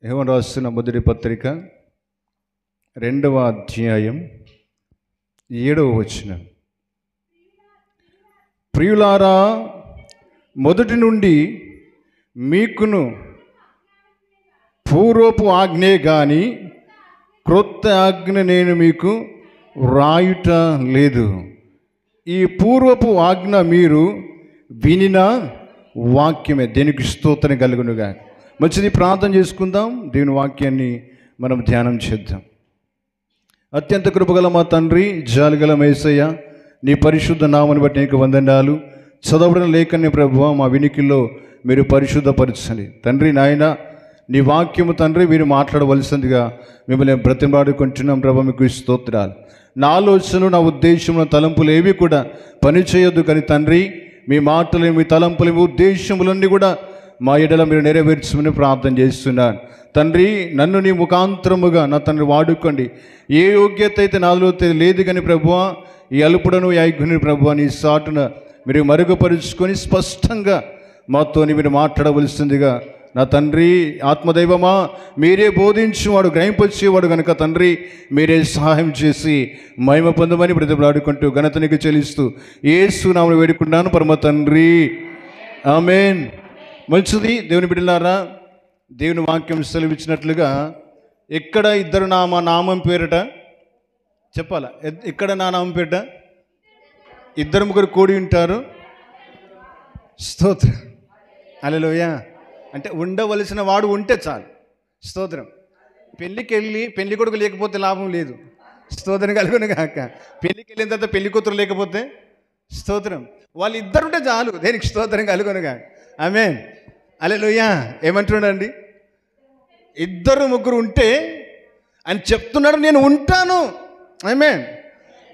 యోహాను రాసిన మొదటి పత్రిక 2వ అధ్యాయం 7వ వచనం. ప్రియులారా, మొదటి నుండి మీకును పూర్వపు ఆజ్ఞే గాని క్రొత్త ఆజ్ఞ నేను మీకు వ్రాయుట లేదు. ఈ పూర్వపు ఆజ్ఞ మీరు వినిన వాక్యమే. దేనికి స్తోత్రం కలుగునుగా. మంచిది, ప్రార్థన చేసుకుందాం. దేవుని వాక్యాన్ని మనం ధ్యానం చేద్దాం. అత్యంత కృపగల మా తండ్రి, జాలిగల యేసయ్య, నీ పరిశుద్ధ నామని బట్టి నీకు వందనాలు. చదవడం లేకనే ప్రభువా మా వినికిల్లో మీరు పరిశుద్ధపరచండి తండ్రి. నాయన నీ వాక్యము తండ్రి మీరు మాట్లాడవలసిందిగా మిమ్మల్ని బ్రతిమాడుకుంటున్నాం ప్రభు. మీకు స్తోత్రాలు. నా ఆలోచనలు, నా ఉద్దేశము, నా తలంపులు ఏవి కూడా పనిచేయొద్దు కానీ తండ్రి, మీ మాటలు, మీ తలంపులు, మీ ఉద్దేశములన్నీ కూడా మా ఎడల మీరు నెరవేర్చమని ప్రార్థన చేస్తున్నాను తండ్రి. నన్ను నీ ముఖాంతరముగా నా తండ్రి వాడుకోండి. ఏ యోగ్యత అయితే నాలో లేదు కానీ ప్రభువా, ఈ అల్పుడను ఈ ఐగుని ప్రభువా నీ సాటున మీరు మరుగుపరుచుకొని స్పష్టంగా మాతో మీరు మాట్లాడవలసిందిగా నా తండ్రి. ఆత్మదైవమా, మీరే బోధించేవాడు, గ్రహింపచ్చేవాడు కనుక తండ్రి మీరే సహాయం చేసి మహిమ పొందమని బ్రతిమలాడుకుంటూ ఘనతనికి చెల్లిస్తూ యేసు నామమున వేడుకున్నాను పరమ తండ్రి, ఆమేన్. మంచిది దేవుని బిడ్డలారా, దేవుని వాక్యం సెలవిచ్చినట్లుగా ఎక్కడ ఇద్దరు నామం పేరట చెప్పాలా? ఎక్కడ నా నామం పేరట ఇద్దరు ముగ్గురు కూడి ఉంటారు. స్తోత్రం, హల్లెలూయా. అంటే ఉండవలసిన వాడు ఉంటే చాలు. స్తోత్రం. పెళ్ళికి వెళ్ళి పెళ్లి కొడుకు లేకపోతే లాభం లేదు. స్తోత్రం కలుగును గాక. పెళ్ళికి వెళ్ళిన తర్వాత పెళ్లి కూతురు లేకపోతే స్తోత్రం. వాళ్ళు ఇద్దరుంటే చాలు. దేనికి స్తోత్రం కలుగును గాక. ఆమేన్, హల్లెలూయా. ఏమంటున్నాడండి? ఇద్దరు ముగ్గురు ఉంటే అని చెప్తున్నాడు, నేను ఉంటాను. ఆమేన్.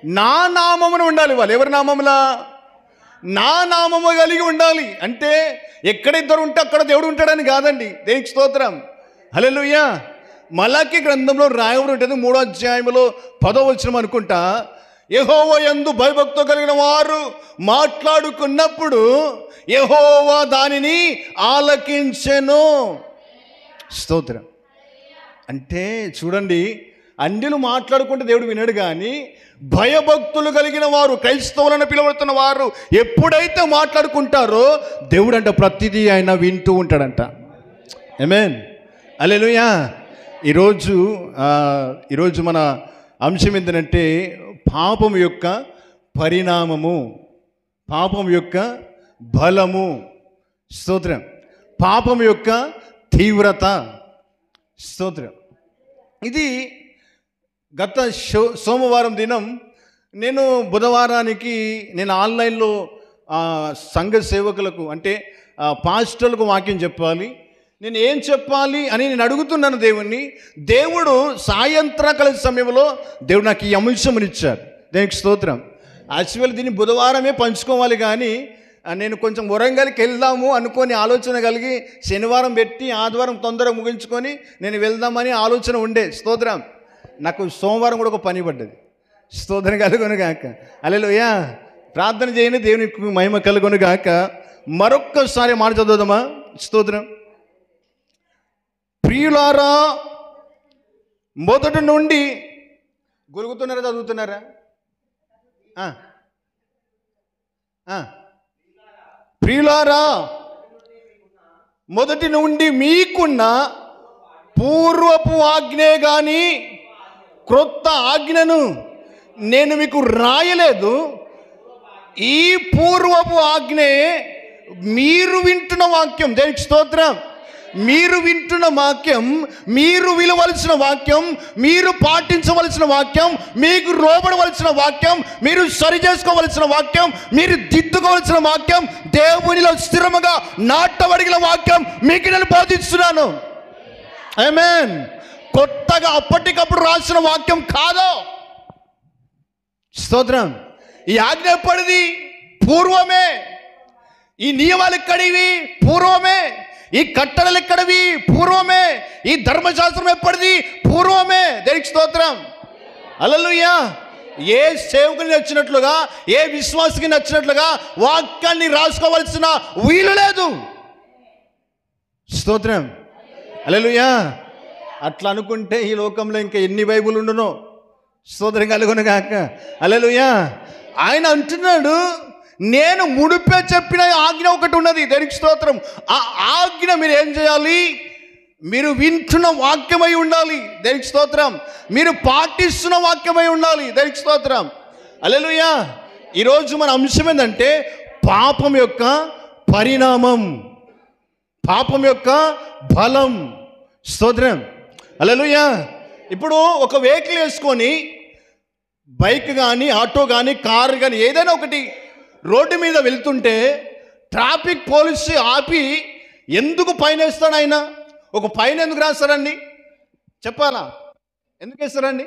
నా నామమున ఉండాలి వాళ్ళు. ఎవరి నామములా? నా నామము కలిగి ఉండాలి. అంటే ఎక్కడ ఇద్దరు ఉంటే అక్కడ దేవుడు ఉంటాడని కాదండి. దేనికి స్తోత్రం, హల్లెలూయా. మలాకి గ్రంథంలో రాయబడి ఉంటుంది 3వ అధ్యాయంలో 10వ వచనం అనుకుంటా. యెహోవా యందు భయభక్తి కలిగిన వారు మాట్లాడుకున్నప్పుడు యెహోవా దానిని ఆలకించెను. స్తోత్రం. అంటే చూడండి, అన్యులు మాట్లాడుకుంటే దేవుడు వినడు కానీ భయభక్తులు కలిగిన వారు, క్రైస్తవులను పిలువడుతున్న వారు ఎప్పుడైతే మాట్లాడుకుంటారో దేవుడు అంట ప్రతిదీ ఆయన వింటూ ఉంటాడంట. ఆమేన్, హల్లెలూయా. ఈరోజు మన అంశం ఏంటంటే పాపం యొక్క పరిణామము, పాపం యొక్క బలము. స్తోత్రం. పాపం యొక్క తీవ్రత. స్తోత్రం. ఇది గత సోమవారం దినం నేను బుధవారానికి నేను ఆన్లైన్లో సంఘ సేవకులకు అంటే పాస్టర్లకు వాక్యం చెప్పాలి. నేను ఏం చెప్పాలి అని నేను అడుగుతున్నాను దేవుణ్ణి. దేవుడు సాయంత్రకాల సమయంలో దేవుడు నాకు ఈ అంశమునిచ్చారు. దేనికి స్తోత్రం. యాక్చువల్ దీన్ని బుధవారమే పంచుకోవాలి కానీ నేను కొంచెం వరంగల్కి వెళ్దాము అనుకొని ఆలోచన కలిగి శనివారం పెట్టి ఆదివారం తొందరగా ముగించుకొని నేను వెళ్దామని ఆలోచన ఉండే. స్తోత్రం. నాకు సోమవారం కూడా ఒక పని పడ్డది. స్తోత్రం కలుగును గాక. హల్లెలూయా. ప్రార్థన చేయని దేవునికి మహిమ కలుగును గాక. మరొక్కసారి మాట చదువుదామా? స్తోత్రం. ప్రియులారా, మొదటి నుండి గొలుగుతున్నారా చదువుతున్నారా? ప్రియులారా, మొదటి నుండి మీకున్న పూర్వపు ఆజ్ఞే గాని క్రొత్త ఆజ్ఞను నేను మీకు రాయలేదు. ఈ పూర్వపు ఆజ్ఞే మీరు వింటున్న వాక్యం. దేనికి స్తోత్రం. మీరు వింటున్న వాక్యం, మీరు విలువలసిన వాక్యం, మీరు పాటించవలసిన వాక్యం, మీకు లోబడవలసిన వాక్యం, మీరు సరి చేసుకోవలసిన వాక్యం, మీరు దిద్దుకోవలసిన వాక్యం, దేవునిలో స్థిరముగా నాటబడిన వాక్యం మీకు నేను బోధిస్తున్నాను. ఆమేన్. కొత్తగా అప్పటికప్పుడు రాసిన వాక్యం కాదు. స్తోత్రం. ఈ ఆజ్ఞ ఎప్పటిది? పూర్వమే. ఈ నియమాలు ఎక్కడివి? పూర్వమే. ఈ కట్టడలు ఎక్కడవి? పూర్వమే. ఈ ధర్మశాస్త్రం ఎప్పటిది? పూర్వమే. దేనికి స్తోత్రం, హల్లెలూయా. ఏ సేవకుని నచ్చినట్లుగా, ఏ విశ్వాసికి నచ్చినట్లుగా వాక్యాన్ని రాసుకోవాల్సిన వీలు లేదు. స్తోత్రం, హల్లెలూయా. అట్లా అనుకుంటే ఈ లోకంలో ఇంకా ఎన్ని బైబుల్ ఉండునో. స్తోత్రం కలుగును గాక. హల్లెలూయా. ఆయన అంటున్నాడు, నేను ముడిపే చెప్పిన ఆజ్ఞ ఒకటి ఉన్నది. దేనికి స్తోత్రం. ఆ ఆజ్ఞ మీరు ఏం చేయాలి? మీరు వింటున్న వాక్యమై ఉండాలి. దేనికి స్తోత్రం. మీరు పాటిస్తున్న వాక్యమై ఉండాలి. దేనికి స్తోత్రం. హల్లెలూయా. ఈరోజు మన అంశం ఏంటంటే పాపం యొక్క పరిణామం, పాపం యొక్క బలం. స్తోత్రం. హల్లెలూయా. ఇప్పుడు ఒక వెహికల్ వేసుకొని బైక్ కానీ, ఆటో కానీ, కారు కానీ ఏదైనా ఒకటి రోడ్డు మీద వెళ్తుంటే ట్రాఫిక్ పోలీసు ఆపి ఎందుకు పైన వేస్తాడు ఆయన? ఒక పైన ఎందుకు రాస్తారండి? చెప్పాలా? ఎందుకు వేస్తారండి?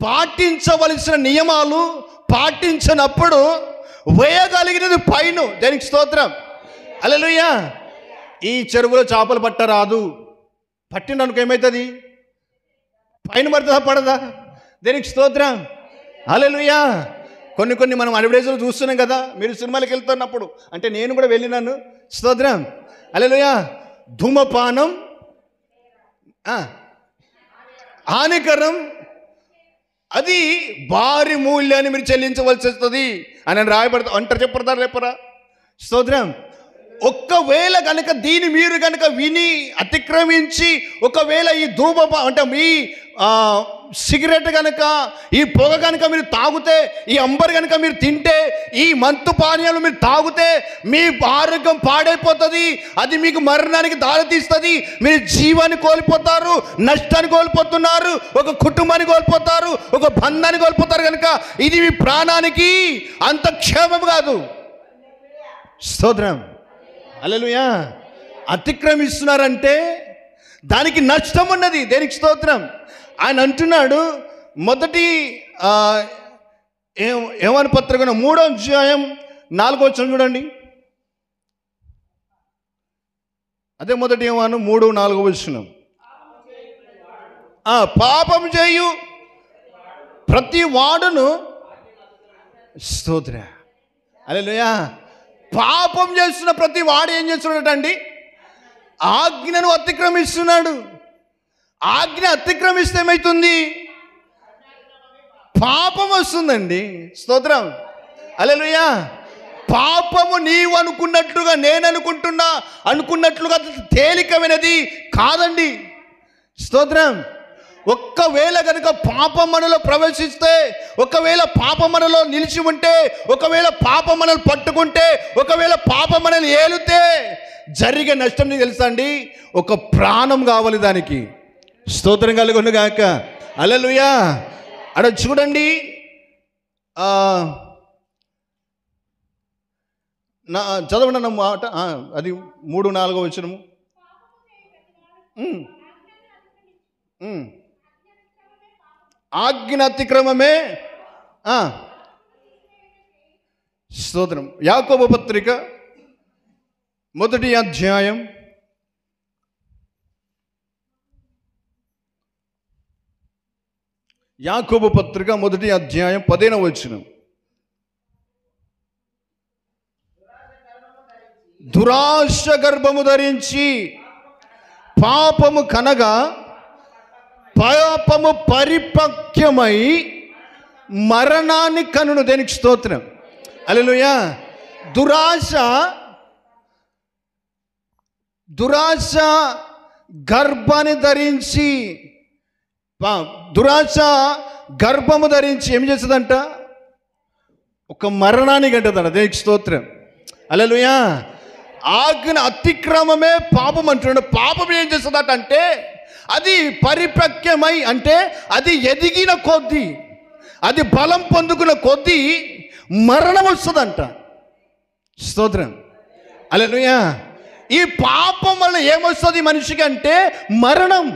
పాటించవలసిన నియమాలు పాటించినప్పుడు వేయగలిగినది పైన. దేనికి స్తోత్రం. హల్లెలూయా. ఈ చెరువులో చేపలు పట్టరాదు, పట్టిననుకో ఏమవుతుంది? పైన పడుతుందా పడదా? దేనికి స్తోత్రం. హల్లెలూయా. కొన్ని మనం అడ్వర్టైజ్లు చూస్తున్నాం కదా. మీరు సినిమాలకు వెళ్తున్నప్పుడు, అంటే నేను కూడా వెళ్ళినాను. స్తోత్రం. హల్లెలూయా. ధూమపానం హానికరం, అది భారీ మూల్యాన్ని మీరు చెల్లించవలసి వస్తుంది అని రాయబడతా అంటారు. చెప్పరా? స్తోత్రం. ఒక్కవేళ కనుక దీన్ని మీరు కనుక విని అతిక్రమించి, ఒకవేళ ఈ అంటే మీ సిగరెట్ కనుక, ఈ పొగ కనుక మీరు తాగితే, ఈ అంబర్ కనుక మీరు తింటే, ఈ మంతు పానీయాలు మీరు తాగితే మీ ఆరోగ్యం పాడైపోతుంది. అది మీకు మరణానికి దారితీస్తుంది. మీరు జీవాన్ని కోల్పోతారు, నష్టాన్ని కోల్పోతున్నారు, ఒక కుటుంబాన్ని కోల్పోతారు, ఒక బంధాన్ని కోల్పోతారు. కనుక ఇది మీ ప్రాణానికి అంత క్షేమం కాదు. స్తోత్రం. హల్లెలూయా. అతిక్రమిస్తున్నారంటే దానికి నష్టం ఉన్నది. దేనికి స్తోత్రం. ఆయన అంటున్నాడు, మొదటి యోహాను పత్రిక 3వ అధ్యాయం 4వ వచనం చూడండి. అదే మొదటి యోహాను 3:4 వచనం. పాపం చేయు ప్రతి వాడును. స్తోత్ర. హల్లెలూయా. పాపం చేస్తున్న ప్రతి వాడు ఏం చేస్తున్నాడండి? ఆజ్ఞను అతిక్రమిస్తున్నాడు. ఆజ్ఞ అతిక్రమిస్తే ఏమవుతుంది? పాపం వస్తుందండి. స్తోత్రం. హల్లెలూయా. పాపము నీవు అనుకున్నట్లుగా, నేను అనుకున్నట్లుగా తేలికమైనది కాదండి. స్తోత్రం. ఒక్కవేళ కనుక పాపం మనలో ప్రవేశిస్తే, ఒకవేళ పాపం మనలో నిలిచి ఉంటే, ఒకవేళ పాపం మనల్ని పట్టుకుంటే, ఒకవేళ పాపం మనల్ని ఏలుతే జరిగే నష్టం నీకు తెలుసా అండి? ఒక ప్రాణం కావాలి దానికి. స్తోత్రం కలుగును గాక. హల్లెలూయా. అక్కడ చూడండి, చదవండి అన్న మాట. అది 3:4 వచనము. ఆజ్ఞ అతిక్రమమే. స్తోత్రం. యాకోబు పత్రిక 1వ అధ్యాయం 10వ వచనం. దురాశ గర్భము ధరించి పాపము కనగా పాపము పరిపక్వమై మరణాన్ని కనును. దేనికి స్తోత్రం. హల్లెలూయా. దురాశ గర్భాన్ని ధరించి, దురాశ గర్భము ధరించి ఏం చేస్తుందంట? ఒక మరణాన్ని గంటదంట. దేనికి స్తోత్రం. హల్లెలూయా. ఆజ్ఞ అతిక్రమమే పాపం అంటున్నాడు. పాపం ఏం చేస్తుందట అంటే, అది పరిపక్వమై అంటే అది ఎదిగిన కొద్దీ, అది బలం పొందుకున్న కొద్దీ మరణం వస్తుందంట. స్తోత్రం. హల్లెలూయా. ఈ పాపం వల్ల ఏమొస్తుంది మనిషికి అంటే మరణం.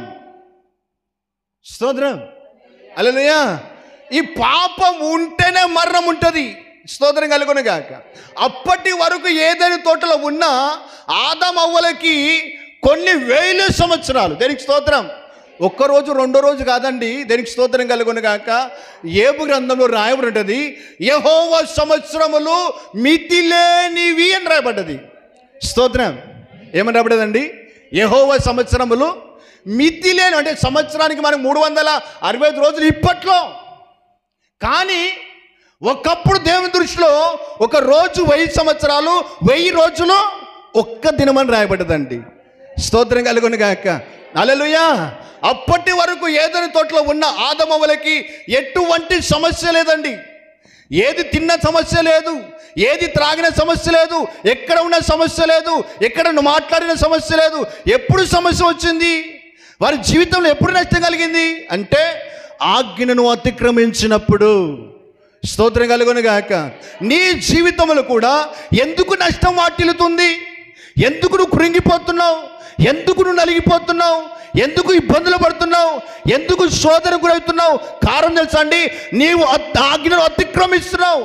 స్తోత్రం. హల్లెలూయా. ఈ పాపం ఉంటేనే మరణం ఉంటుంది. స్తోత్రం కలుగును గాక. అప్పటి వరకు ఏదైనా తోటలో ఉన్నా ఆదాము అవ్వలకి కొన్ని వేల సంవత్సరాలు. దేనికి స్తోత్రం. ఒక్కరోజు రెండో రోజు కాదండి. దేనికి స్తోత్రం కలుగును గాక. యోబు గ్రంథంలో రాయబడి ఉంటుంది, యెహోవా సంవత్సరములు మితిలేనివి అని రాయబడ్డది. స్తోత్రం. ఏమని రాయబడ్డదండి? యెహోవా సంవత్సరములు మితి లేని, అంటే సంవత్సరానికి మనకు 365 రోజులు ఇప్పట్లో. కానీ ఒకప్పుడు దేవుని దృష్టిలో ఒక రోజు 1000 సంవత్సరాలు, 1000 రోజులు ఒక్క దినమని రాయబడ్డదండి. స్తోత్రం కలుగును గాక. హల్లెలూయా. అప్పటి వరకు ఏదైనా తోటలో ఉన్న ఆదమవ్వలకి ఎటువంటి సమస్య లేదండి. ఏది తిన్న సమస్య లేదు, ఏది త్రాగిన సమస్య లేదు, ఎక్కడ ఉన్న సమస్య లేదు, ఎక్కడ మాట్లాడిన సమస్య లేదు. ఎప్పుడు సమస్య వచ్చింది? వారి జీవితంలో ఎప్పుడు నష్టం కలిగింది అంటే ఆజ్ఞను అతిక్రమించినప్పుడు. స్తోత్రం కలుగును గాక. నీ జీవితంలో కూడా ఎందుకు నష్టం వాటిల్లుతుంది? ఎందుకు నువ్వు కృంగిపోతున్నావు? ఎందుకు నువ్వు నలిగిపోతున్నావు? ఎందుకు ఇబ్బందులు పడుతున్నావు? ఎందుకు శోధన గురవుతున్నావు? కారణం తెలుసా అండి? నీవు ఆజ్ఞను అతిక్రమిస్తున్నావు.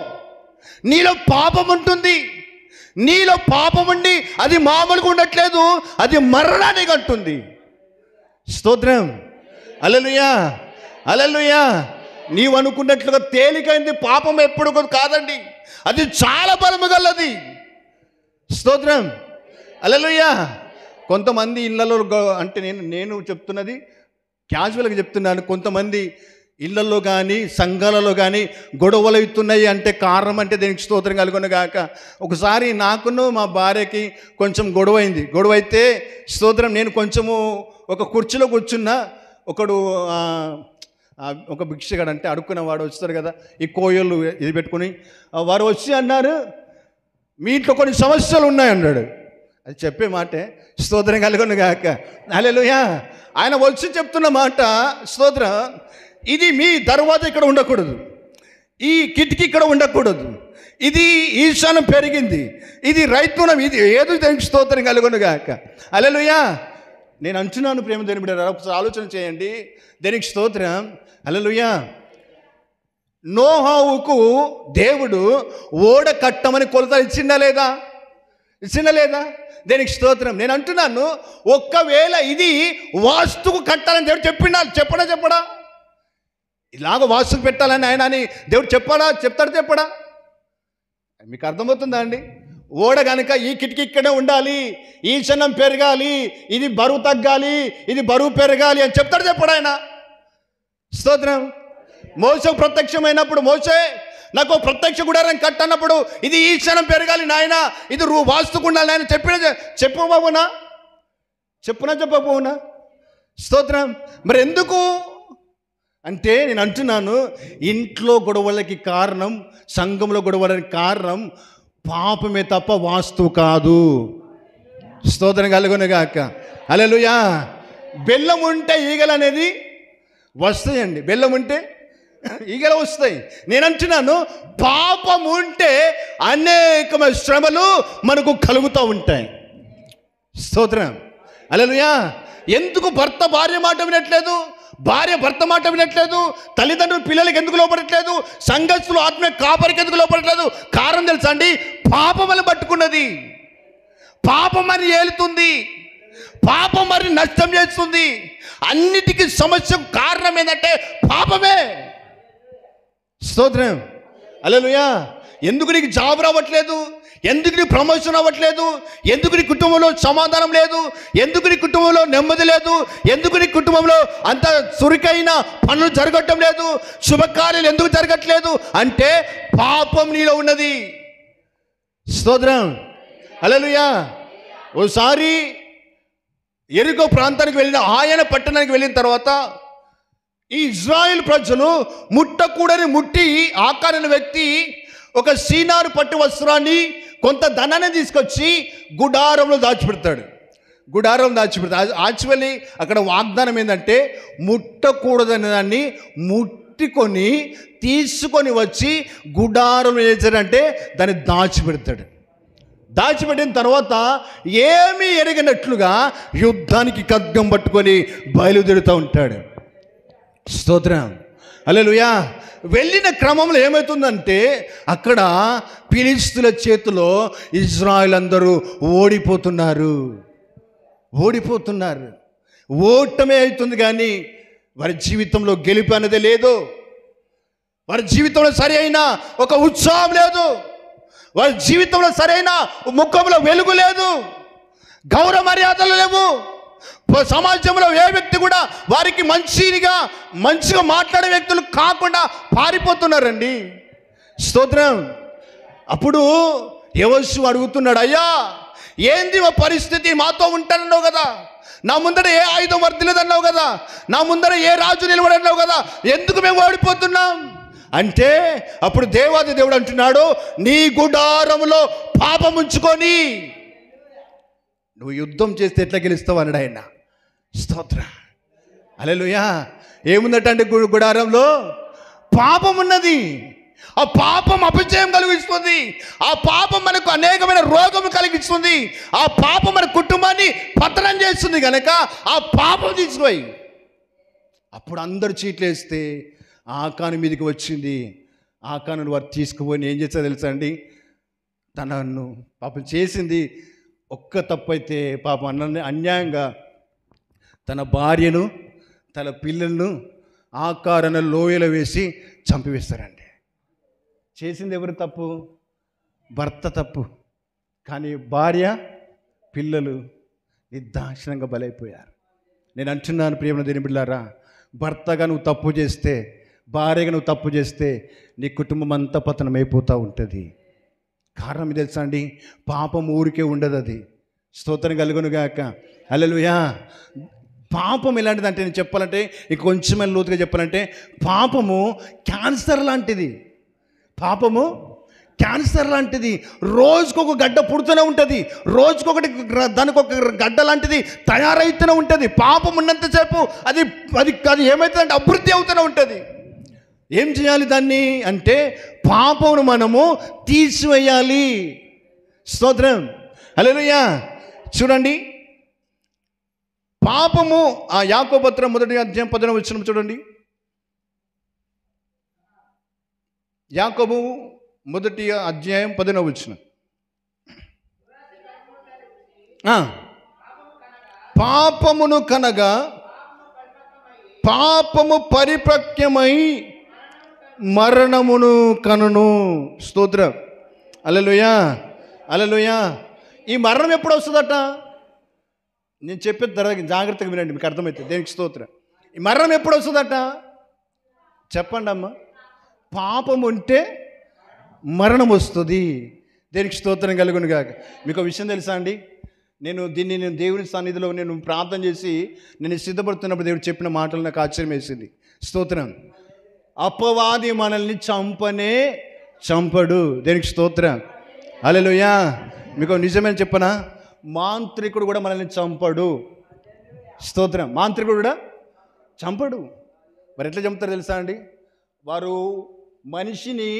నీలో పాపం ఉంటుంది. నీలో పాపం ఉండి అది మామూలుగా ఉండట్లేదు, అది మరణానికి అంటుంది. స్తోత్రం. హల్లెలూయా, హల్లెలూయా. నీవు అనుకున్నట్లుగా తేలికైంది పాపం ఎప్పుడు కాదండి, అది చాలా బలము గలది. స్తోత్రం. హల్లెలూయా. కొంతమంది ఇళ్లలో, అంటే నేను చెప్తున్నది క్యాజువల్గా చెప్తున్నాను, కొంతమంది ఇళ్లలో కానీ సంఘాలలో కానీ గొడవలు అవుతున్నాయి అంటే కారణం అంటే దీనికి స్తోత్రం కలుగును గాక. ఒకసారి నాకును మా భార్యకి కొంచెం గొడవ అయింది. గొడవ అయితే స్తోత్రం, నేను కొంచెము ఒక కుర్చీలో కూర్చున్నా. ఒకడు ఒక భిక్షగాడు, అంటే అడుక్కున్న వాడు వస్తారు కదా, ఈ కోయలు ఇది పెట్టుకుని, వారు వచ్చి అన్నారు, మీ ఇంట్లో కొన్ని సమస్యలు ఉన్నాయి అన్నాడు. అది చెప్పే మాటే. స్తోత్రం కలుగును గాక. హల్లెలూయా. ఆయన వచ్చి చెప్తున్న మాట, స్తోత్రం, ఇది మీ దర్వాజా ఇక్కడ ఉండకూడదు, ఈ కిటికీ ఇక్కడ ఉండకూడదు, ఇది ఈశాన్యం పెరిగింది, ఇది రైతునం, ఇది ఏదో దానికి స్తోత్రం కలుగును గాక. హల్లెలూయా. నేను అంటున్నాను ప్రేమ దేని బిడ్డలారా, ఒకసారి ఆలోచన చేయండి. దేనికి స్తోత్రం. హల్లెలూయా. నోహావుకు దేవుడు ఓడ కట్టమని కొలత ఇచ్చిందా లేదా? ఇచ్చిందా లేదా? దేనికి స్తోత్రం. నేను అంటున్నాను, ఒక్కవేళ ఇది వాస్తుకు కట్టాలని దేవుడు చెప్పడా? ఇలాగ వాస్తుకు పెట్టాలని ఆయన అని దేవుడు చెప్తాడా? మీకు అర్థమవుతుందా అండి? ఓడ కనుక ఈ కిటికీ ఇక్కడే ఉండాలి, ఈ క్షణం పెరగాలి, ఇది బరువు తగ్గాలి, ఇది బరువు పెరగాలి అని చెప్పడా ఆయన? స్తోత్రం. మోసే ప్రత్యక్షమైనప్పుడు, మోసే నాకు ప్రత్యక్ష గుడారం కట్టన్నప్పుడు, ఇది ఈ క్షణం పెరగాలి నాయన, ఇది వాస్తుకు ఉండాలి నాయన చెప్పకపోవునా? స్తోత్రం. మరి ఎందుకు అంటే నేను అంటున్నాను, ఇంట్లో గొడవలకి కారణం, సంఘంలో గొడవలకి కారణం పాపమే తప్ప వాస్తువు కాదు. స్తోత్రం కలుగును గాక. హల్లెలూయా. బెల్లం ఉంటే ఈగలు అనేది వస్తాయండి, బెల్లం ఉంటే ఈగలు వస్తాయి. నేను అంటున్నాను, పాపం ఉంటే అనేకమైన శ్రమలు మనకు కలుగుతూ ఉంటాయి. స్తోత్రం. హల్లెలూయా. ఎందుకు భర్త భార్య మాట వినట్లేదు? భార్య భర్త మాట వినట్లేదు? తల్లిదండ్రులు పిల్లలకి ఎందుకు లోపడట్లేదు? సంఘస్థులు ఆత్మీయ కాపరికి ఎందుకు లోపడట్లేదు? కారణం తెలుసా అండి? పాపమని పట్టుకున్నది. పాపం అని ఏలుతుంది, పాపం మరి నష్టం చేస్తుంది. అన్నిటికీ సమస్యకు కారణం ఏంటంటే పాపమే. స్తోత్రం. హల్లెలూయా. ఎందుకు నీకు జాబ్ రావట్లేదు? ఎందుకు నీ ప్రమోషన్ అవ్వట్లేదు? ఎందుకు నీ కుటుంబంలో సమాధానం లేదు? ఎందుకు నీ కుటుంబంలో నెమ్మది లేదు? ఎందుకు నీ కుటుంబంలో అంత చురుకైన పనులు జరగటం లేదు? శుభకార్యాలు ఎందుకు జరగట్లేదు అంటే పాపం నీలో ఉన్నది. స్తోత్రం. హల్లెలూయా. ఓసారి ఎరికో ప్రాంతానికి వెళ్ళిన ఆయన పట్టణానికి వెళ్ళిన తర్వాత ఈ ఇజ్రాయేల్ ప్రజలు ముట్టకూడని ముట్టి ఆకారణ వ్యక్తి ఒక సీనారు పట్టు వస్త్రాన్ని కొంత ధనాన్ని తీసుకొచ్చి గుడారంలో దాచిపెడతాడు. యాక్చువల్లీ అక్కడ వాగ్దానం ఏంటంటే ముట్టకూడదని దాన్ని ముట్టుకొని తీసుకొని వచ్చి గుడారంలో చేశాడంటే దాన్ని దాచిపెడతాడు. దాచిపెట్టిన తర్వాత ఏమీ ఎరగనట్లుగా యుద్ధానికి ఖడ్గం పట్టుకొని బయలుదేరుతూ ఉంటాడు. స్తోత్రం. హల్లెలూయా. వెళ్ళిన క్రమంలో ఏమవుతుందంటే అక్కడ ఫిలిష్తీయుల చేతిలో ఇజ్రాయెల్ అందరూ ఓడిపోతున్నారు. ఓటమే అవుతుంది, కానీ వారి జీవితంలో గెలుపు అనేది లేదు. వారి జీవితంలో సరి అయిన ఒక ఉత్సాహం లేదు. వారి జీవితంలో సరైన ముఖంలో వెలుగు లేదు. గౌరవ మర్యాదలు లేవు. సమాజంలో ఏ వ్యక్తి కూడా వారికి మంచిగా మాట్లాడే వ్యక్తులు కాకుండా పారిపోతున్నారండి. స్తోత్రం. అప్పుడు యెహోషువ అడుగుతున్నాడు, అయ్యా ఏంది మా పరిస్థితి, మాతో ఉంటానన్నావు కదా, నా ముందర ఏ ఆయుధం వర్తిలేదన్నావు కదా, నా ముందర ఏ రాజు నిలబడన్నావు కదా, ఎందుకు మేము ఓడిపోతున్నాం అంటే అప్పుడు దేవాది దేవుడు అంటున్నాడు, నీ గుడారంలో పాపం ఉంచుకొని నువ్వు యుద్ధం చేస్తే ఎట్లా గెలుస్తావు అన్నాడు ఆయన. స్తోత్ర. హల్లెలూయా. ఏముందట అంటే గుడారంలో పాపం ఉన్నది. ఆ పాపం అపజయం కలిగిస్తుంది. ఆ పాపం మనకు అనేకమైన రోగం కలిగిస్తుంది. ఆ పాపం మన కుటుంబాన్ని పతనం చేస్తుంది. కనుక ఆ పాపం తీసుకుపోయి అప్పుడు అందరు చీట్లు వేస్తే ఆకాను మీదకి వచ్చింది. ఆకాను వారు తీసుకుపోయి ఏం చేస్తా తెలుసా అండి, తనను పాపం చేసింది ఒక్క తప్పైతే పాపం అన్యాయంగా తన భార్యను తన పిల్లలను ఆకారణ లోయలో వేసి చంపివేస్తారండి. చేసింది ఎవరు తప్పు? భర్త తప్పు. కానీ భార్య పిల్లలు నిర్దాక్షిణంగా బలైపోయారు. నేను అంటున్నాను ప్రియమైన దేవుని బిడ్డలారా, భర్తగా నువ్వు తప్పు చేస్తే, భార్యగా నువ్వు తప్పు చేస్తే నీ కుటుంబం అంతా పతనమైపోతూ ఉంటుంది. కారణం తెలుసా అండి, పాపం ఊరికే ఉండదు. అది స్తోత్రం కలుగునుగాక. హల్లెలూయా. పాపం ఎలాంటిది అంటే నేను చెప్పాలంటే ఇక కొంచెం లోతుగా చెప్పాలంటే పాపము క్యాన్సర్ లాంటిది. పాపము క్యాన్సర్ లాంటిది. రోజుకొక గడ్డ పుడుతూనే ఉంటుంది. రోజుకొకటి దానికి ఒక గడ్డ లాంటిది తయారైతూనే ఉంటుంది. పాపం ఉన్నంతసేపు అది అది అది ఏమవుతుందంటే అభివృద్ధి అవుతూనే ఉంటుంది. ఏం చేయాలి దాన్ని అంటే పాపమును మనము తీసివేయాలి. స్తోత్రం. హల్లెలూయా. చూడండి, పాపము ఆ యాకోబు పత్రం 1:10 చూడండి. యాకోబు 1:10 పాపమును కనగా పాపము పరిపక్వమై మరణమును కనును. స్తోత్రం. హల్లెలూయా. హల్లెలూయా. ఈ మరణం ఎప్పుడు వస్తుందట? నేను చెప్పేది తర్వాత జాగ్రత్తగా వినండి, మీకు అర్థమవుతుంది. దేనికి స్తోత్రం. ఈ మరణం ఎప్పుడు వస్తుందట చెప్పండి అమ్మ. పాపం ఉంటే మరణం వస్తుంది. దేనికి స్తోత్రం కలుగును గాక. మీకు విషయం తెలుసా అండి, నేను దేవుని సన్నిధిలో నేను ప్రార్థన చేసి నేను సిద్ధపడుతున్నప్పుడు దేవుడు చెప్పిన మాటలు నాకు ఆశ్చర్యం వేసింది. స్తోత్రం. అపవాది మనల్ని చంపడు. దేనికి స్తోత్రం. హల్లెలూయా. మీకు నిజమని చెప్పనా, మాంత్రికుడు కూడా మనల్ని చంపడు. స్తోత్రం. మాంత్రికుడు కూడా చంపడు. మరి ఎట్లా చంపుతారు తెలుసా అండి, వారు మనిషిని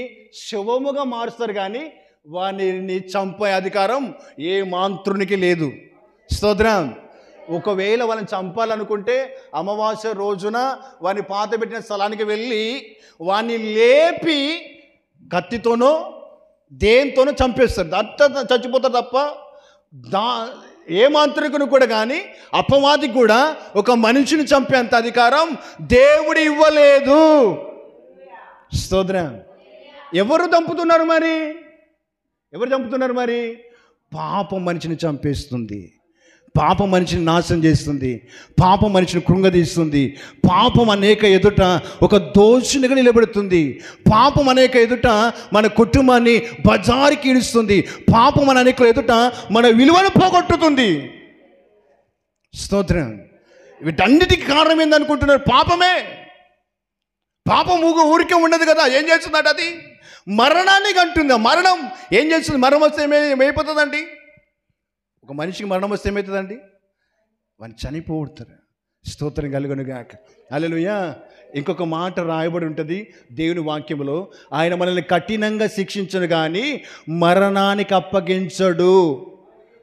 శవముగా మారుస్తారు కానీ వారిని చంపే అధికారం ఏ మాంత్రునికి లేదు. స్తోత్రం. ఒకవేళ వాళ్ళని చంపాలనుకుంటే అమావాస్య రోజున వారిని పాతబెట్టిన స్థలానికి వెళ్ళి వారిని లేపి కత్తితోనో దేంతోనో చంపేస్తారు. అంత చచ్చిపోతారు తప్ప ఏ మాంత్రికుని కూడా కానీ అపవాదికి కూడా ఒక మనిషిని చంపేంత అధికారం దేవుడు ఇవ్వలేదు. స్తోత్రం. ఎవరు చంపుతున్నారు మరి? పాపం మనిషిని చంపేస్తుంది. పాపం మనిషిని నాశనం చేస్తుంది. పాపం మనిషిని కృంగదీస్తుంది. పాపం అనేక ఎదుట ఒక దోషునిగా నిలబెడుతుంది. పాపం అనేక ఎదుట మన కుటుంబాన్ని బజారుకి ఇడుస్తుంది. పాపం అనేక ఎదుట మన విలువను పోగొట్టుతుంది. స్తోత్రం. వీటన్నిటికీ కారణం ఏందనుకుంటున్నారు? పాపమే. పాపం ఊరికే ఉండదు కదా. ఏం చేస్తుందట? అది మరణాన్ని కంటుంది. మరణం ఏం చేస్తుంది? మరణం వస్తే ఏమైపోతుందండి? ఒక మనిషికి మరణం వస్తే ఏమవుతుందండి? వాడిని చనిపోతారు. స్తోత్రం కలుగునుగాక. హల్లెలూయా. ఇంకొక మాట రాయబడి ఉంటుంది దేవుని వాక్యంలో, ఆయన మనల్ని కఠినంగా శిక్షించను కానీ మరణానికి అప్పగించడు.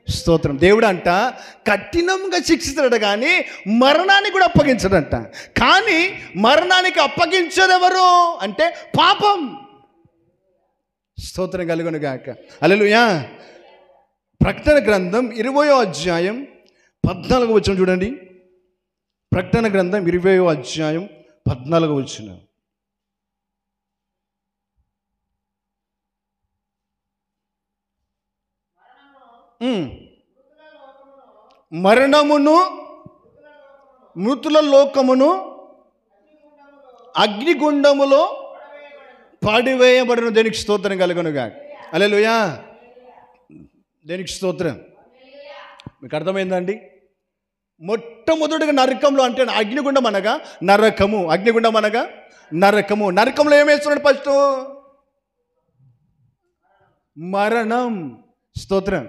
స్తోత్రం. దేవుడు అంట కఠినంగా శిక్షిస్తాడు కానీ మరణానికి కూడా అప్పగించడంట. కానీ మరణానికి అప్పగించేది ఎవరు అంటే పాపం. స్తోత్రం కలుగునుగాక. హల్లెలూయా. ప్రకటన గ్రంథం 20వ అధ్యాయం 14వ చూడండి. ప్రకటన గ్రంథం 20వ అధ్యాయం 14వ. మరణమును మృతుల లోకమును అగ్నిగుండములో పడివేయబడిన. దేనికి స్తోత్రం కలుగునుగా. హల్లెలూయా. దేనికి స్తోత్రం. మీకు అర్థమైందండి? మొట్టమొదటిగా నరకంలో, అంటే అగ్నిగుండం అనగా నరకము, అగ్నిగుండం అనగా నరకము. నరకంలో ఏం వేస్తున్నాడు? ఫస్ట్ మరణం. స్తోత్రం.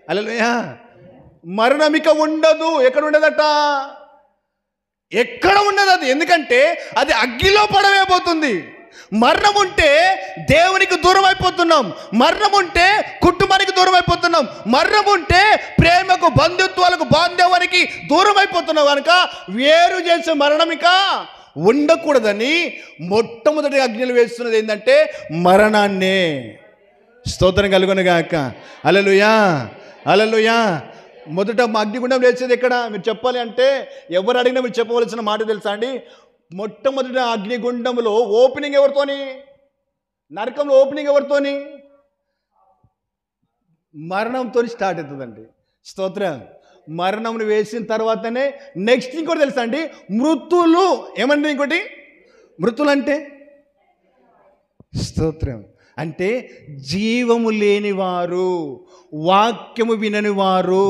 హల్లెలూయా. మరణం ఇక ఉండదు. ఎక్కడ ఉండదట? ఎక్కడ ఉండదు అది. ఎందుకంటే అది అగ్నిలో పడవేయబోతుంది. మరణం ఉంటే దేవునికి దూరం అయిపోతున్నాం. మరణం ఉంటే కుటుంబానికి దూరం అయిపోతున్నాం. మరణం ఉంటే ప్రేమకు, బంధుత్వాలకు, బాంధవ్యానికి దూరం అయిపోతున్నాం. కనుక వేరు చేసే మరణం ఇక ఉండకూడదని మొట్టమొదటి అగ్నిలు వేస్తున్నది ఏంటంటే మరణాన్నే. స్తోత్రం కలుగునుగాక. హల్లెలూయా. హల్లెలూయా. మొదట మా అగ్నిగుండం లేచేది ఎక్కడ? మీరు చెప్పాలి అంటే ఎవరు అడిగినా మీరు చెప్పవలసిన మాట తెలుసా అండి? మొట్టమొదటి అగ్నిగుండంలో ఓపెనింగ్ ఎవరితోని? నరకంలో ఓపెనింగ్ ఎవరితోని? మరణంతో స్టార్ట్ అవుతుందండి. స్తోత్రం. మరణంను వేసిన తర్వాతనే నెక్స్ట్ ఇంకోటి తెలుసా అండి? మృతులు. ఏమండి ఇంకోటి? మృతులు అంటే స్తోత్రం, అంటే జీవము లేనివారు, వాక్యము వినని వారు,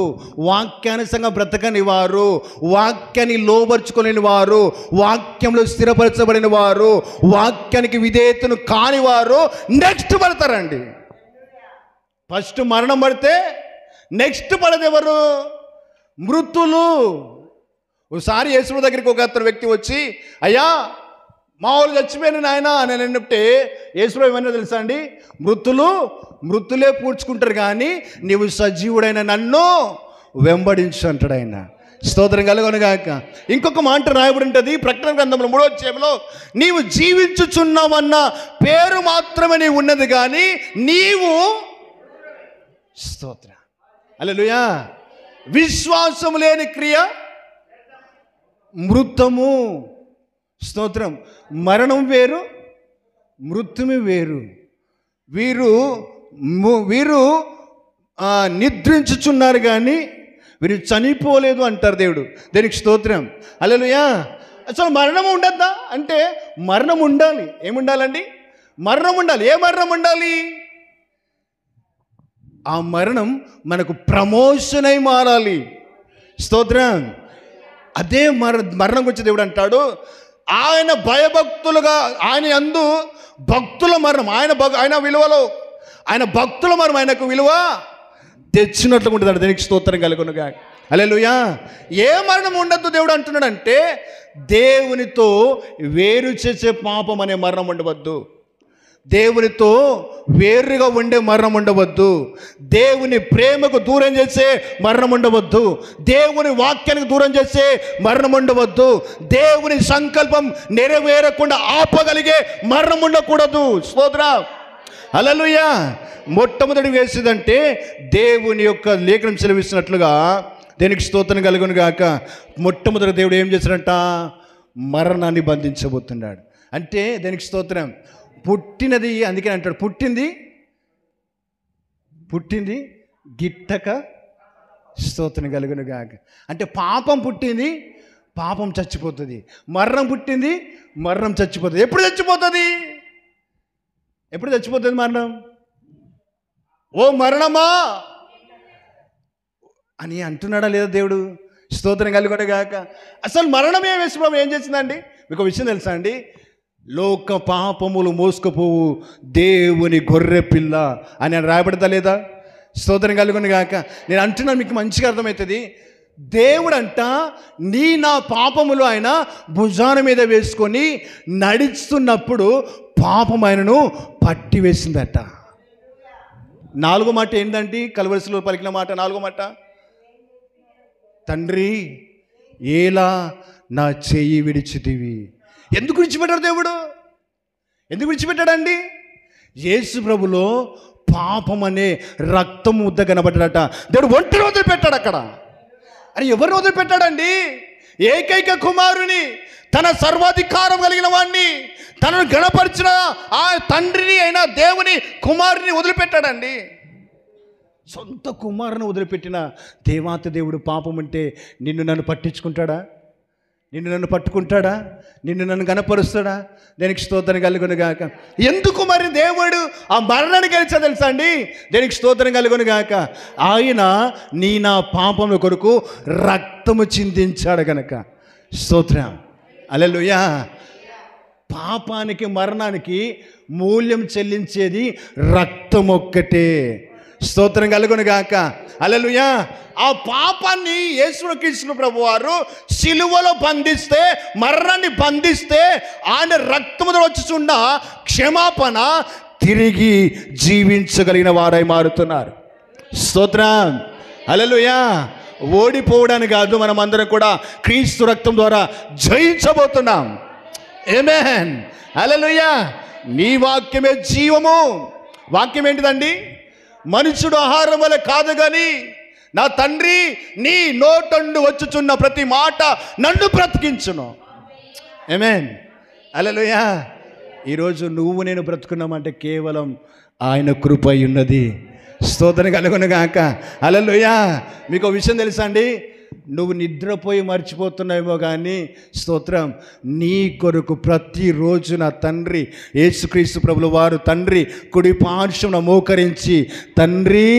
వాక్యానుసంగా బ్రతకని వారు, వాక్యాన్ని లోబర్చుకోలేని వారు, వాక్యంలో స్థిరపరచబడిన వారు, వాక్యానికి విధేయతను కాని వారు నెక్స్ట్ పడతారండి. ఫస్ట్ మరణం పడితే నెక్స్ట్ పడదు ఎవరు? మృతులు. ఒకసారి యేసు దగ్గరికి ఒక అతను వ్యక్తి వచ్చి, అయ్యా మా వాళ్ళు చచ్చిపోయిన నాయన అని అన్నట్టే యేసు ఏమన్నా తెలుసా అండి? మృతులే పూడ్చుకుంటారు కానీ నీవు సజీవుడైన నన్ను వెంబడించు అంటాడు ఆయన. స్తోత్రం కలుగునుగాక. ఇంకొక మాట రాయబడి ఉంటుంది ప్రకటన గ్రంథంలో 3వ అధ్యాయంలో, నీవు జీవించుచున్నావన్న పేరు మాత్రమే నీవు ఉన్నది కానీ నీవు, స్తోత్రం, హల్లెలూయా, విశ్వాసం లేని క్రియ మృతము. స్తోత్రం. మరణం వేరు, మృత్యుము వేరు. వీరు నిద్రించుచున్నారు కానీ వీరు చనిపోలేదు అంటారు దేవుడు. దేనికి స్తోత్రం. హల్లెలూయా. అసలు మరణం ఉండద్దా అంటే మరణం ఉండాలి. ఏముండాలండి? మరణం ఉండాలి. ఏ మరణం ఉండాలి? ఆ మరణం మనకు ప్రమోషన్ అయి మారాలి. స్తోత్రం. అదే మరణం గురించి దేవుడు అంటాడు, ఆయన భయభక్తులుగా, ఆయన యందు భక్తుల మరణం, ఆయన విలువలో, ఆయన భక్తుల మరణం ఆయనకు విలువ తెచ్చినట్లుగా ఉంటుంది. దేనికి స్తోత్రం కలుగునుగా. హల్లెలూయా. ఏ మరణం ఉండద్దు దేవుడు అంటున్నాడంటే దేవునితో వేరు చేసే పాపం అనే మరణం ఉండవద్దు. దేవునితో వేరుగా ఉండే మరణం ఉండవద్దు. దేవుని ప్రేమకు దూరం చేసే మరణం ఉండవద్దు. దేవుని వాక్యానికి దూరం చేసే మరణం ఉండవద్దు. దేవుని సంకల్పం నెరవేరకుండా ఆపగలిగే మరణం ఉండకూడదు. స్తోత్రం. హల్లెలూయా. మొట్టమొదటి వేసేదంటే దేవుని యొక్క లేఖనం సెలవిస్తున్నట్లుగా, దేనికి స్తోత్రం కలుగును గాక, మొట్టమొదటి దేవుడు ఏం చేశాడంట? మరణాన్ని బంధించబోతున్నాడు. అంటే దేనికి స్తోత్రం. పుట్టినది, అందుకే అంటాడు పుట్టింది గిట్టక, స్తోత్రం కలుగును గాక. అంటే పాపం పుట్టింది, పాపం చచ్చిపోతుంది. మరణం పుట్టింది, మరణం చచ్చిపోతుంది. ఎప్పుడు చచ్చిపోతుంది? మరణం? ఓ మరణమా అని అంటున్నాడా లేదా దేవుడు? స్తోత్రం కలుగును గాక. అసలు మరణమే వేసుకోవడం ఏం చేసిందండి? మీకు విషయం తెలుసా అండి? లోక పాపములు మోసుకుపోవు దేవుని గొర్రె పిల్ల అని రాయబడతా లేదా? స్తోత్రం కలుగును గాక. నేను అంటున్నాను, మీకు మంచిగా అర్థమవుతుంది. దేవుడంట నా పాపములు ఆయన భుజాన మీద వేసుకొని నడుస్తున్నప్పుడు పాపం ఆయనను పట్టి వేసిందట. 4వ మాట ఏంటంటే కల్వరిలో పలికిన మాట, 4వ మాట, తండ్రి ఏలా నా చెయ్యి విడిచితివి. ఎందుకు విడిచిపెట్టాడు దేవుడు? ఎందుకు విడిచిపెట్టాడండి? యేసు ప్రభులో పాపం అనే రక్తం ముద్ద కనబడ్డాడట. దేవుడు ఒంటరి వదిలిపెట్టాడు అక్కడ. అని ఎవరిని వదిలిపెట్టాడండి? ఏకైక కుమారుని, తన సర్వాధికారం కలిగిన వాడిని, తనను గణపరిచిన ఆ తండ్రిని అయినా దేవుని కుమారుని వదిలిపెట్టాడండి. సొంత కుమారుని వదిలిపెట్టిన దేవాతి దేవుడు పాపం అంటే నిన్ను నన్ను పట్టించుకుంటాడా? నిన్ను నన్ను పట్టుకుంటాడా? నిన్ను నన్ను గణపరుస్తాడా? దేనికి స్తోత్రం కలుగును గాక. ఎందుకు మరి దేవుడు ఆ మరణాన్ని గెలిచా తెలుసా అండి? దేనికి స్తోత్రం కలుగును గాక. ఆయన నా పాపముల కొరకు రక్తము చిందించాడు గనక. స్తోత్రం. హల్లెలూయా. పాపానికి మరణానికి మూల్యం చెల్లించేది రక్తం ఒక్కటే. స్తోత్రం కలుగును గాక. హల్లెలూయా. ఆ పాపాన్ని యేసుక్రీస్తు ప్రభువారు సిలువలో బంధిస్తే, మరణాన్ని బంధిస్తే, ఆయన రక్తముతో వచ్చుచున్న క్షమాపణ తిరిగి జీవించగలిగిన వారై మారుతున్నారు. స్తోత్రం. హల్లెలూయా. ఓడిపోవడానికి కాదు, మనం అందరం కూడా క్రీస్తు రక్తం ద్వారా జయించబోతున్నాం. ఆమేన్. హల్లెలూయా. నీ వాక్యమే జీవము. వాక్యం ఏంటిదండి? మనుషుడు ఆహారం వల్ల కాదు కానీ నా తండ్రి నీ నోటండు వచ్చుచున్న ప్రతి మాట నన్ను బ్రతికించును. ఆమేన్. హల్లెలూయా. ఈరోజు నువ్వు నేను బ్రతుకున్నామంటే కేవలం ఆయన కృప అయి ఉన్నది. స్తోత్రం కలుగును గాక. హల్లెలూయా. మీకు ఒక విషయం తెలుసా అండి? నువ్వు నిద్రపోయి మర్చిపోతున్నావేమో కానీ స్తోత్రం, నీ కొరకు ప్రతిరోజు నా తండ్రి యేసుక్రీస్తు ప్రభుల వారు తండ్రి కుడి పార్శ్వమున మోకరించి, తండ్రి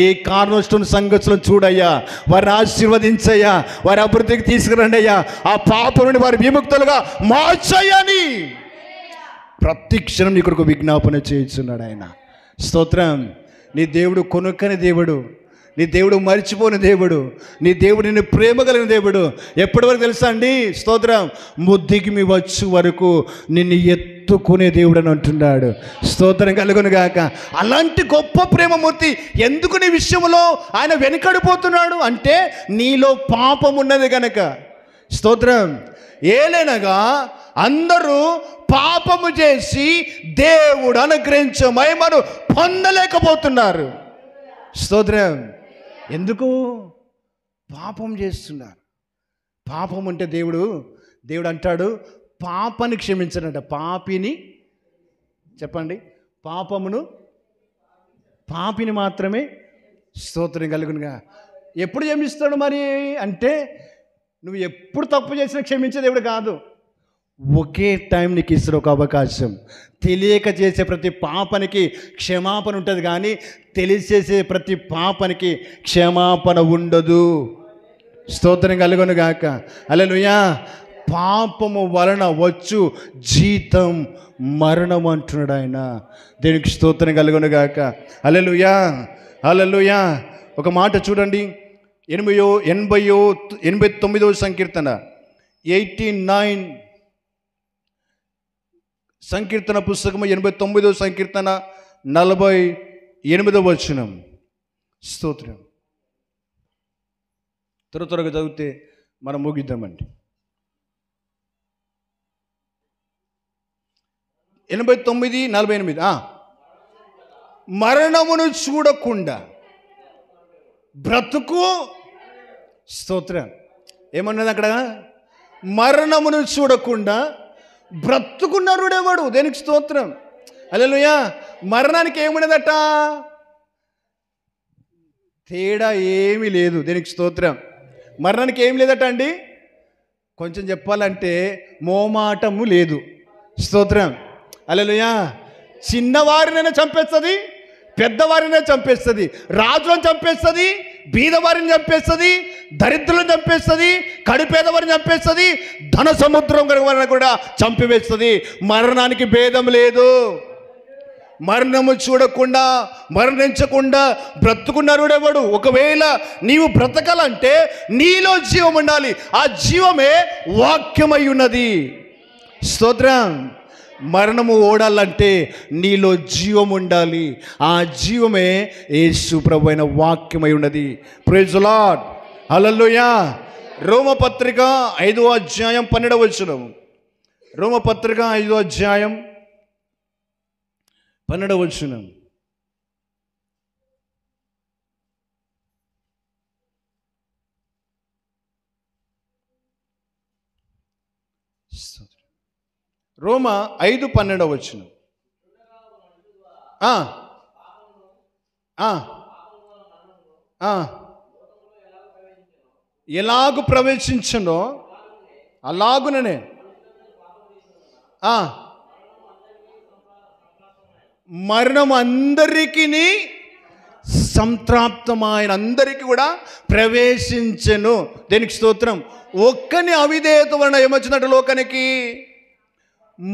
ఈ కార్నర్స్టోన్ సంఘటనలు చూడయ్యా, వారిని ఆశీర్వదించయ్యా, వారి అభివృద్ధికి తీసుకురండి అయ్యా, ఆ పాపం నుండి వారి విముక్తులుగా మార్చయ్యని ప్రతి క్షణం నీ కొరకు విజ్ఞాపన చేయించున్నాడు ఆయన. స్తోత్రం. నీ దేవుడు కొనుక్కని దేవుడు, నీ దేవుడు మర్చిపోని దేవుడు, నీ దేవుడు నిన్ను ప్రేమ కలిగిన దేవుడు. ఎప్పటి వరకు తెలుసా అండి? స్తోత్రం. ముద్దికి మీ వచ్చు వరకు నిన్ను ఎత్తుకునే దేవుడు అని అంటున్నాడు. స్తోత్రం కలుగును గాక. అలాంటి గొప్ప ప్రేమమూర్తి ఎందుకు నీ విషయంలో ఆయన వెనుకడిపోతున్నాడు అంటే నీలో పాపం ఉన్నది కనుక. స్తోత్రం. ఏలైనగా అందరూ పాపము చేసి దేవుడు అనుగ్రహించే మహిమను పొందలేకపోతున్నారు. స్తోత్రం. ఎందుకు? పాపం చేస్తున్నారు. పాపం అంటే దేవుడు అంటాడు పాపాన్ని క్షమించడంట. పాపిని చెప్పండి, పాపిని మాత్రమే. స్తోత్రం కలుగునుగా. ఎప్పుడు క్షమిస్తాడు మరి అంటే, నువ్వు ఎప్పుడు తప్పు చేసినా క్షమించే దేవుడు కాదు. ఒకే టైం నీకు ఇస్తారు ఒక అవకాశం. తెలియక చేసే ప్రతి పాపానికి క్షమాపణ ఉంటుంది కానీ తెలిసేసే ప్రతి పాపానికి క్షమాపణ ఉండదు. స్తోత్రం కలుగును గాక. హల్లెలూయా. పాపము వలన వచ్చు జీతం మరణం అంటున్నాడు ఆయన. దీనికి స్తోత్రం కలుగును గాక. హల్లెలూయా. హల్లెలూయా. ఒక మాట చూడండి, 89వ సంకీర్తన 89 సంకీర్తన పుస్తకము 89వ సంకీర్తన 48వ వచనం. స్తోత్రం. త్వరగా చదివితే మనం ముగిద్దామండి. 89:48. మరణమును చూడకుండా బ్రతుకు. స్తోత్రం. ఏమన్నది అక్కడ? మరణమును చూడకుండా బ్రతుకున్నరుడెవడు? దేనికి స్తోత్రం. హల్లెలూయా. మరణానికి ఏమున్నదట? తేడా ఏమీ లేదు. దేనికి స్తోత్రం. మరణానికి ఏం లేదట అండి. కొంచెం చెప్పాలంటే మోమాటము లేదు. స్తోత్రం. హల్లెలూయా. చిన్నవారినైనా చంపేస్తుంది, పెద్దవారినే చంపేస్తుంది, రాజులను చంపేస్తుంది, బీదవారిని చంపేస్తుంది, దరిద్రులను చంపేస్తుంది, కడుపేదవారిని చంపేస్తుంది, ధన సముద్రం వారిని కూడా చంపివేస్తుంది. మరణానికి భేదం లేదు. మరణము చూడకుండా మరణించకుండా బ్రతుకున్నరుడెవడు? ఒకవేళ నీవు బ్రతకాలంటే నీలో జీవం ఉండాలి. ఆ జీవమే వాక్యమై ఉన్నది. స్తోత్రం. మరణము ఓడాలంటే నీలో జీవం ఉండాలి. ఆ జీవమే యేసు ప్రభువైన వాక్యమై ఉన్నది. Praise the lord. హల్లెలూయా. రోమపత్రిక 5వ అధ్యాయం 12వ వచనం. రోమపత్రిక 5వ అధ్యాయం 12వ వచనం. రోమ 5:12 వచనం. ఎలాగు ప్రవేశించనో అలాగుననే మరణం అందరికీ సంప్రాప్తమైన, అందరికీ కూడా ప్రవేశించెను. దేనికి స్తోత్రం? ఒక్కని అవిధేయత వలన ఏమొచ్చినట్టు లోకానికి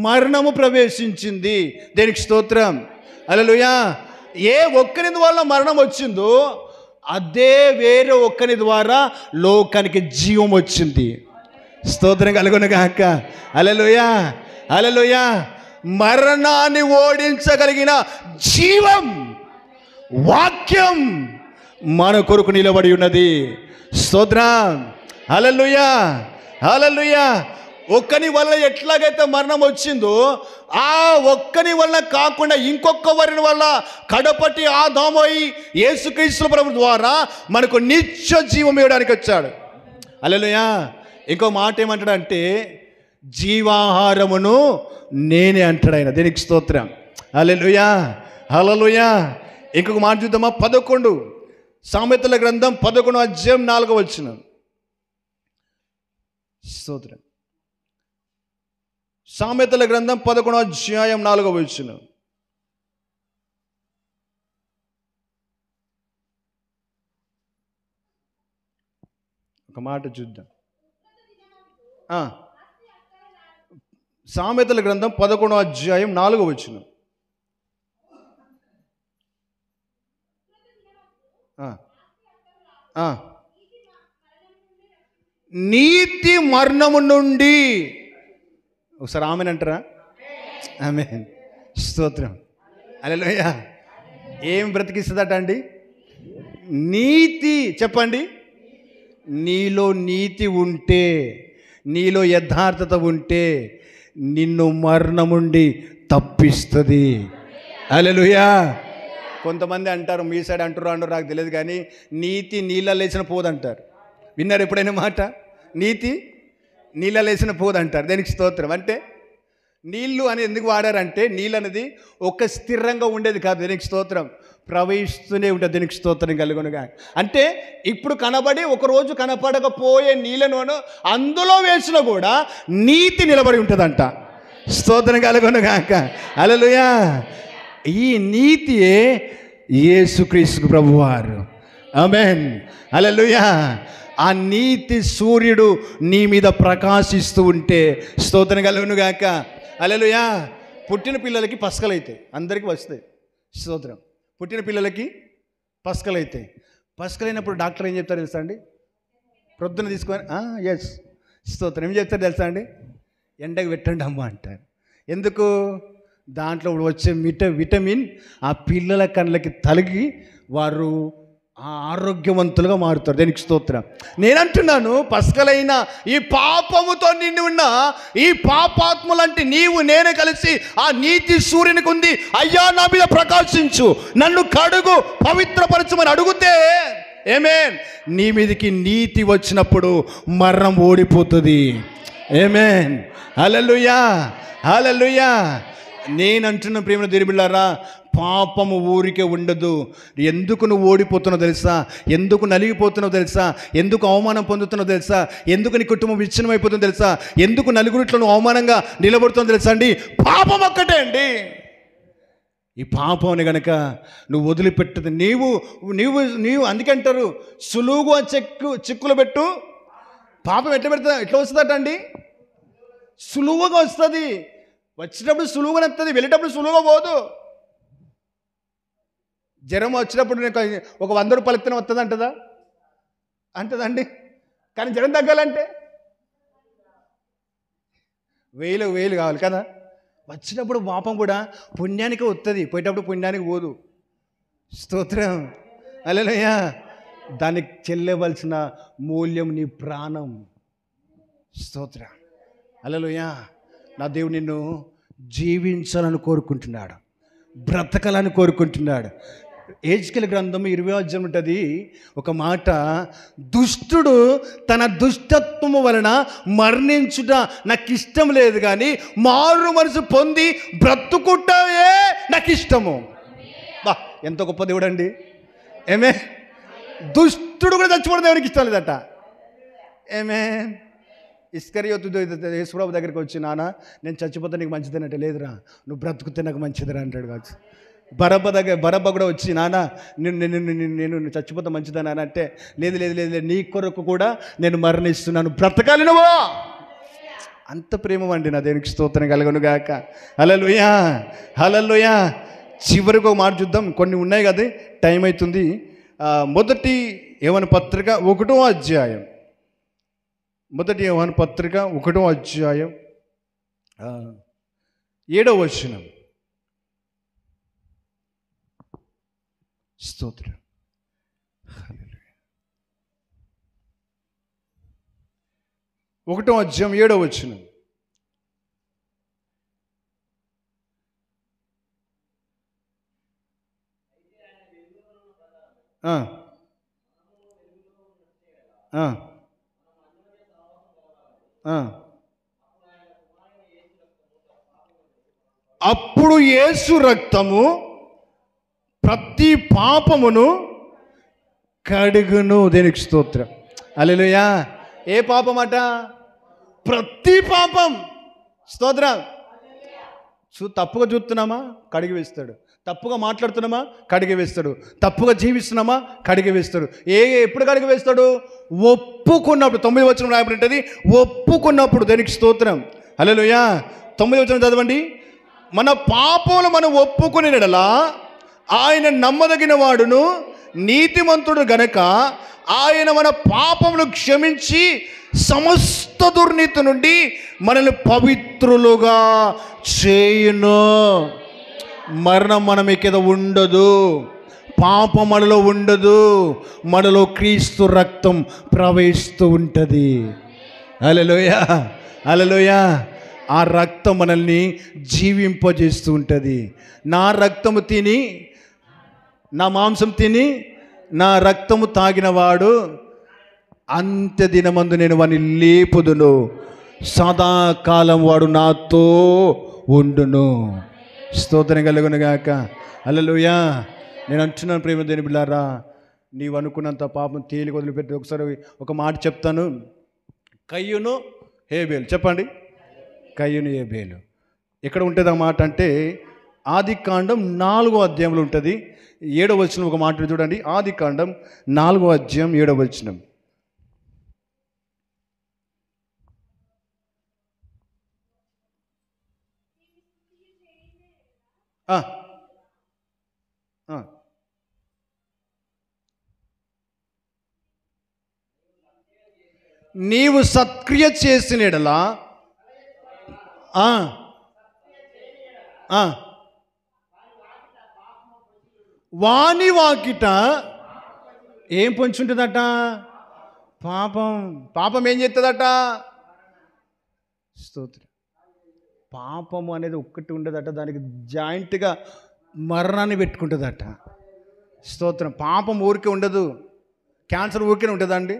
మరణము ప్రవేశించింది. దేనికి స్తోత్రం? హల్లెలూయా. ఏ ఒక్కని వల్ల మరణం వచ్చిందో అదే వేరే ఒక్కని ద్వారా లోకానికి జీవం వచ్చింది. స్తోత్రం కలుగును గాక. హల్లెలూయా, హల్లెలూయా. మరణాన్ని ఓడించగలిగిన జీవం, వాక్యం మన కొరకు నిలబడి ఉన్నది. స్తోత్రం. హల్లెలూయా, హల్లెలూయా. ఒక్కని వల్ల ఎట్లాగైతే మరణం వచ్చిందో ఆ ఒక్కని వల్ల కాకుండా ఇంకొక వారి వల్ల కడపటి ఆదామై యేసుక్రీస్తు ప్రభు ద్వారా మనకు నిత్య జీవం ఇవ్వడానికి వచ్చాడు. హల్లెలూయా. ఇంకో మాట ఏమంటాడంటే జీవాహారమును నేనే అంటాడు ఆయన. దీనికి స్తోత్రం. హల్లెలూయా, హల్లెలూయా. ఇంకొక మాట చూద్దామా? 11 సామెతల గ్రంథం 11 అధ్యాయం 4వ వచనం. స్తోత్రం. సామెతల గ్రంథం 11 అధ్యాయం 4వ వచనం. ఒక మాట చూద్దాం. సామెతల గ్రంథం 11 అధ్యాయం 4వ వచనం. నీతి మరణము నుండి, ఒకసారి ఆమెన్ అంటారా? ఆమేన్. స్తోత్రం. హల్లెలూయా. ఏం బ్రతికిస్తుందట అండి? నీతి. చెప్పండి. నీలో నీతి ఉంటే, నీలో యథార్థత ఉంటే నిన్ను మరణముండి తప్పిస్తుంది. హల్లెలూయా. కొంతమంది అంటారు, మీ సైడ్ అంటారు నాకు తెలియదు కానీ, నీతి నీళ్ళ లేచిన పోదంటారు. విన్నారు ఎప్పుడైనా మాట? నీతి నీళ్ళ లేచిన పోదంటారు. దానికి స్తోత్రం. అంటే నీళ్ళు అని ఎందుకు వాడారంటే నీళ్ళు అనేది ఒక స్థిరంగా ఉండేది కాదు. దీనికి స్తోత్రం. ప్రవహిస్తూనే ఉంటుంది. దీనికి స్తోత్రం కలుగునుగా. అంటే ఇప్పుడు కనబడి ఒకరోజు కనపడకపోయే నీళ్ళను అందులో వేసినా కూడా నీతి నిలబడి ఉంటుందంట. స్తోత్రం కలుగునుగాక. హల్లెలూయా. ఈ నీతియే యేసుక్రీస్తు ప్రభువారు. ఆమేన్. హల్లెలూయా. ఆ నీతి సూర్యుడు నీ మీద ప్రకాశిస్తూ ఉంటే స్తోత్రం కలుగునుగాక. హల్లెలూయా. పుట్టిన పిల్లలకి పస్కలు అవుతాయి, అందరికీ వస్తాయి. స్తోత్రం. పుట్టిన పిల్లలకి పస్కలు అవుతాయి. పస్కలు అయినప్పుడు డాక్టర్ ఏం చెప్తారు తెలుసా అండి? ప్రొద్దున తీసుకొని ఎస్ స్తోత్రం ఏం చెప్తారు తెలుసా అండి? ఎండకు పెట్టండి అమ్మ అంటారు. ఎందుకు? దాంట్లో వచ్చే విటమిన్ ఆ పిల్లల కళ్ళకి తలిగి వారు ఆరోగ్యవంతులుగా మారుతారు. దేనికి స్తోత్రం. నేనంటున్నాను, పస్కలైన ఈ పాపముతో నిండి ఉన్న ఈ పాపాత్ములంటే నీవు నేను కలిసి ఆ నీతి సూర్యునికి ఉంది, అయ్యా నా మీద ప్రకాశించు, నన్ను కడుగు, పవిత్రపరచమని అడిగితే ఆమేన్, నీ మీదకి నీతి వచ్చినప్పుడు మరణం ఓడిపోతుంది. ఆమేన్. హల్లెలూయా, హల్లెలూయా. నేనంటున్న ప్రేమ దేవులారా, పాపము ఊరికే ఉండదు. ఎందుకు నువ్వు ఓడిపోతున్నావు తెలుసా? ఎందుకు నలిగిపోతున్నావు తెలుసా? ఎందుకు అవమానం పొందుతున్నావు తెలుసా? ఎందుకు నీ కుటుంబం విచ్ఛిన్నం అయిపోతుందో తెలుసా? ఎందుకు నలుగురిట్లో నువ్వు అవమానంగా నిలబడుతుందో తెలుసా అండి? పాపం ఒక్కటే అండి. ఈ పాపం గనక నువ్వు వదిలిపెట్టదు. నీవు నీవు నీవు అందుకంటారు, సులువుగా చిక్కులు పెట్టు, పాపం ఎట్లా వస్తుందట అండి? సులువుగా వస్తుంది. వచ్చేటప్పుడు సులువుగా వస్తుంది, వెళ్ళేటప్పుడు సులువుగా పోదు. జ్వరం వచ్చినప్పుడు నీకు ఒక 100 రూపాయలు ఇత్తనం వస్తుంది అంటదా? అంటదండి. కానీ జ్వరం తగ్గాలంటే 1000 కావాలి కదా. వచ్చినప్పుడు పాపం కూడా పుణ్యానికి వస్తుంది, పోయేటప్పుడు పుణ్యానికి పోదు. స్తోత్రం. హల్లెలూయా. దానికి చెల్లవలసిన మూల్యం నీ ప్రాణం. స్తోత్రం. హల్లెలూయా. నా దేవుడు నిన్ను జీవించాలని కోరుకుంటున్నాడు, బ్రతకాలని కోరుకుంటున్నాడు. హెజ్కేలు గ్రంథం 20వ అధ్యాయం ఉంటుంది ఒక మాట, దుష్టుడు తన దుష్టత్వము వలన మరణించుట నాకు ఇష్టం లేదు, కానీ మారు మనసు పొంది బ్రతుకుటయే నాకు ఇష్టము. బా, ఎంత గొప్ప దేవుడు అండి. ఏమే, దుష్టుడు కూడా చచ్చిపోవడం దేవునికి ఇష్టం లేదట. ఏమే, ఇస్కరియోతు యేసుప్రభు దగ్గరికి వచ్చి, నాన్న నేను చచ్చిపోతే నీకు మంచిదేనంటే, లేదురా నువ్వు బ్రతుకుతే నాకు మంచిదిరా అంటాడు కావచ్చు. బరబ్బ కూడా వచ్చి, నాన్న నేను చచ్చిపోతే మంచిదని అంటే, లేదు లేదు లేదు లేదు నీ కొరకు కూడా నేను మరణిస్తున్నాను, బ్రతకాలి నువ్వు. అంత ప్రేమ అండి నా దేవునికి స్తోత్రం కలుగును గాక. హల్లెలూయా హల్లెలూయా. చివరికి ఒక మాట చూద్దాం, కొన్ని ఉన్నాయి కదా, టైం అవుతుంది. మొదటి యోహాను పత్రిక 1వ అధ్యాయం, మొదటి యోహాను పత్రిక 1వ అధ్యాయం 7వ వచనం. స్తోత్రం. 1వ అధ్యాయం 7వ వచనం. అప్పుడు యేసు రక్తము ప్రతి పాపమును కడుగును. దేనికి స్తోత్రం. హల్లెలూయా. ఏ పాపం అట? ప్రతి పాపం. స్తోత్రం. తప్పుగా చూస్తున్నామా, కడిగి వేస్తాడు. తప్పుగా మాట్లాడుతున్నామా, కడిగి వేస్తాడు. తప్పుగా జీవిస్తున్నామా, కడిగి వేస్తాడు. ఎప్పుడు కడిగి వేస్తాడు? ఒప్పుకున్నప్పుడు. 9వ వచనం రాయబడి ఉంటుంది, ఒప్పుకున్నప్పుడు. దేనికి స్తోత్రం. హల్లెలూయా. 9వ వచనం చదవండి. మన పాపములు మనం ఒప్పుకునే యెడల ఆయన నమ్మదగిన వాడును నీతిమంతుడు గనక ఆయన మన పాపములు క్షమించి సమస్త దుర్నీతి నుండి మనల్ని పవిత్రులుగా చేయును. మరణం మన మీద ఉండదు, పాపం మనలో ఉండదు, మనలో క్రీస్తు రక్తం ప్రవహిస్తూ ఉంటుంది. హల్లెలూయా హల్లెలూయా. ఆ రక్తం మనల్ని జీవింపజేస్తూ ఉంటుంది. నా రక్తము తిని, నా మాంసం తిని, నా రక్తము తాగినవాడు అంత్య దినమందు నేను వాని లేపుదును, సదాకాలం వాడు నాతో ఉండును. స్తోత్రం కలుగును గాక. హల్లెలూయా. నేను అంటున్నాను ప్రేమ దేని బిడ్డలారా, నీవు అనుకున్నంత పాపం తేలిక వదిలిపెట్టి. ఒకసారి ఒక మాట చెప్తాను. కయ్యూను హేబేలు. చెప్పండి. కయ్యూను హేబేలు ఎక్కడ ఉంటుంది ఆ మాట అంటే, ఆదికాండం 4వ అధ్యాయంలో ఉంటుంది. 7వ వచనం ఒక మాట చూడండి. ఆదికాండం 4వ అధ్యాయం 7వ వచనం. నీవు సత్క్రియ చేసిన యెడల వాని వాకిట ఏం పొంచుంటుందట? పాపం. పాపం ఏం చేస్తుందట? స్తోత్రం. పాపము అనేది ఒక్కటి ఉండదట, దానికి జాయింట్గా మరణాన్ని పెట్టుకుంటుందట. స్తోత్రం. పాపం ఊరికే ఉండదు. క్యాన్సర్ ఊరికే ఉంటుందండి.